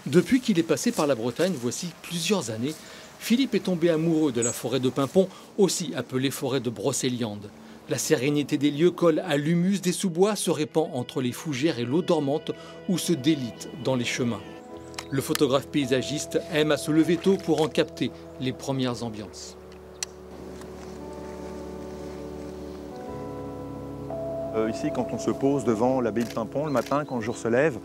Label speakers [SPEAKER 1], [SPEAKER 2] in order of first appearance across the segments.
[SPEAKER 1] Depuis qu'il est passé par la Bretagne, voici plusieurs années, Philippe est tombé amoureux de la forêt de Paimpont, aussi appelée forêt de Brocéliande. La sérénité des lieux colle à l'humus des sous-bois, se répand entre les fougères et l'eau dormante ou se délite dans les chemins. Le photographe paysagiste aime à se lever tôt pour en capter les premières ambiances.
[SPEAKER 2] Ici, quand on se pose devant l'abbaye de Paimpont le matin, quand le jour se lève,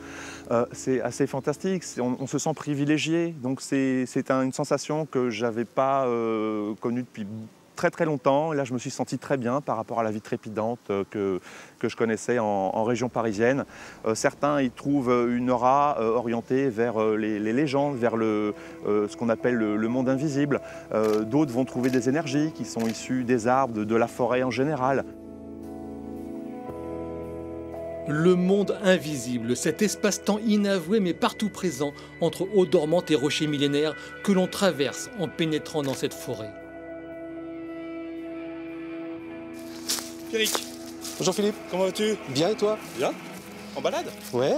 [SPEAKER 2] c'est assez fantastique. On se sent privilégié. Donc c'est une sensation que je n'avais pas connue depuis très très longtemps. Et là, je me suis senti très bien par rapport à la vie trépidante que je connaissais en région parisienne. Certains y trouvent une aura orientée vers les légendes, vers ce qu'on appelle le monde invisible. D'autres vont trouver des énergies qui sont issues des arbres, de la forêt en général.
[SPEAKER 1] Le monde invisible, cet espace-temps inavoué mais partout présent entre eau dormante et rochers millénaires que l'on traverse en pénétrant dans cette forêt.
[SPEAKER 3] Pierrick.
[SPEAKER 4] Bonjour Philippe.
[SPEAKER 3] Comment vas-tu?
[SPEAKER 4] Bien et toi?
[SPEAKER 3] Bien. En balade?
[SPEAKER 4] Ouais.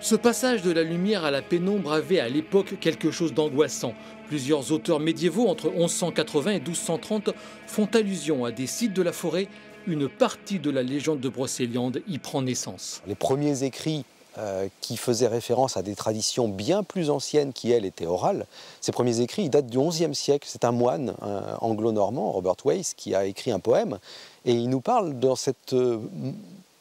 [SPEAKER 1] Ce passage de la lumière à la pénombre avait à l'époque quelque chose d'angoissant. Plusieurs auteurs médiévaux entre 1180 et 1230 font allusion à des sites de la forêt. Une partie de la légende de Brocéliande y prend naissance.
[SPEAKER 4] Les premiers écrits qui faisaient référence à des traditions bien plus anciennes qui, elles, étaient orales, ces premiers écrits ils datent du XIe siècle. C'est un moine anglo-normand, Robert Wace, qui a écrit un poème. Et il nous parle dans cette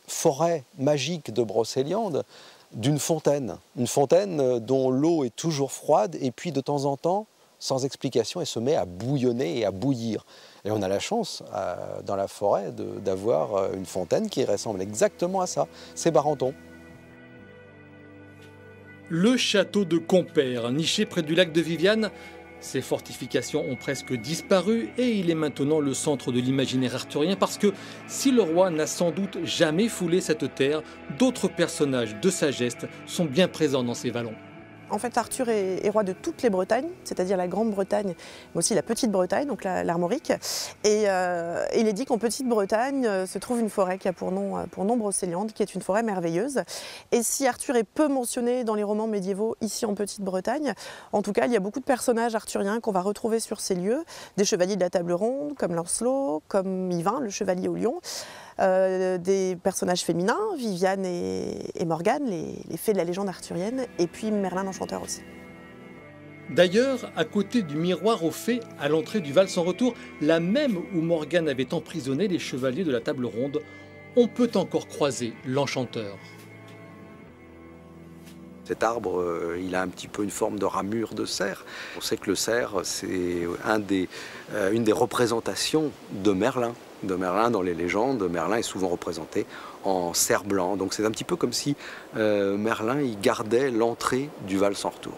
[SPEAKER 4] forêt magique de Brocéliande d'une fontaine. Une fontaine dont l'eau est toujours froide et puis de temps en temps, sans explication, elle se met à bouillonner et à bouillir. Et on a la chance, dans la forêt, d'avoir une fontaine qui ressemble exactement à ça. C'est Barenton.
[SPEAKER 1] Le château de Compère, niché près du lac de Viviane, ses fortifications ont presque disparu et il est maintenant le centre de l'imaginaire arthurien parce que si le roi n'a sans doute jamais foulé cette terre, d'autres personnages de sagesse sont bien présents dans ces vallons.
[SPEAKER 5] En fait, Arthur est roi de toutes les Bretagnes, c'est-à-dire la Grande-Bretagne, mais aussi la Petite-Bretagne, donc l'Armorique. Et il est dit qu'en Petite-Bretagne se trouve une forêt qui a pour nom Brocéliande, qui est une forêt merveilleuse. Et si Arthur est peu mentionné dans les romans médiévaux ici en Petite-Bretagne, en tout cas, il y a beaucoup de personnages arthuriens qu'on va retrouver sur ces lieux. Des chevaliers de la table ronde, comme Lancelot, comme Yvain, le chevalier au lion. Des personnages féminins, Viviane et Morgane, les fées de la légende arthurienne, et puis Merlin l'Enchanteur aussi.
[SPEAKER 1] D'ailleurs, à côté du miroir aux fées, à l'entrée du Val sans retour, la même où Morgane avait emprisonné les chevaliers de la table ronde, on peut encore croiser l'Enchanteur.
[SPEAKER 6] Cet arbre, il a un petit peu une forme de ramure de cerf. On sait que le cerf, c'est une des représentations de Merlin. Dans les légendes, Merlin est souvent représenté en cerf blanc. Donc c'est un petit peu comme si Merlin il gardait l'entrée du Val sans retour.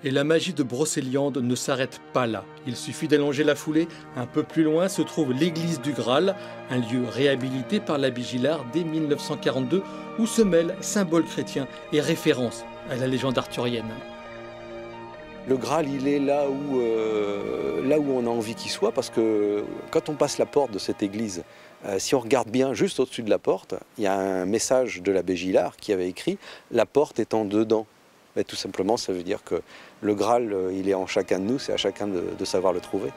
[SPEAKER 1] Et la magie de Brocéliande ne s'arrête pas là. Il suffit d'allonger la foulée. Un peu plus loin se trouve l'église du Graal, un lieu réhabilité par l'abbé Gillard dès 1942 où se mêlent symboles chrétiens et références à la légende arthurienne.
[SPEAKER 4] Le Graal, il est là où on a envie qu'il soit, parce que quand on passe la porte de cette église, si on regarde bien juste au-dessus de la porte, il y a un message de l'abbé Gillard qui avait écrit « La porte étant dedans ». Mais tout simplement, ça veut dire que le Graal, il est en chacun de nous, c'est à chacun de savoir le trouver.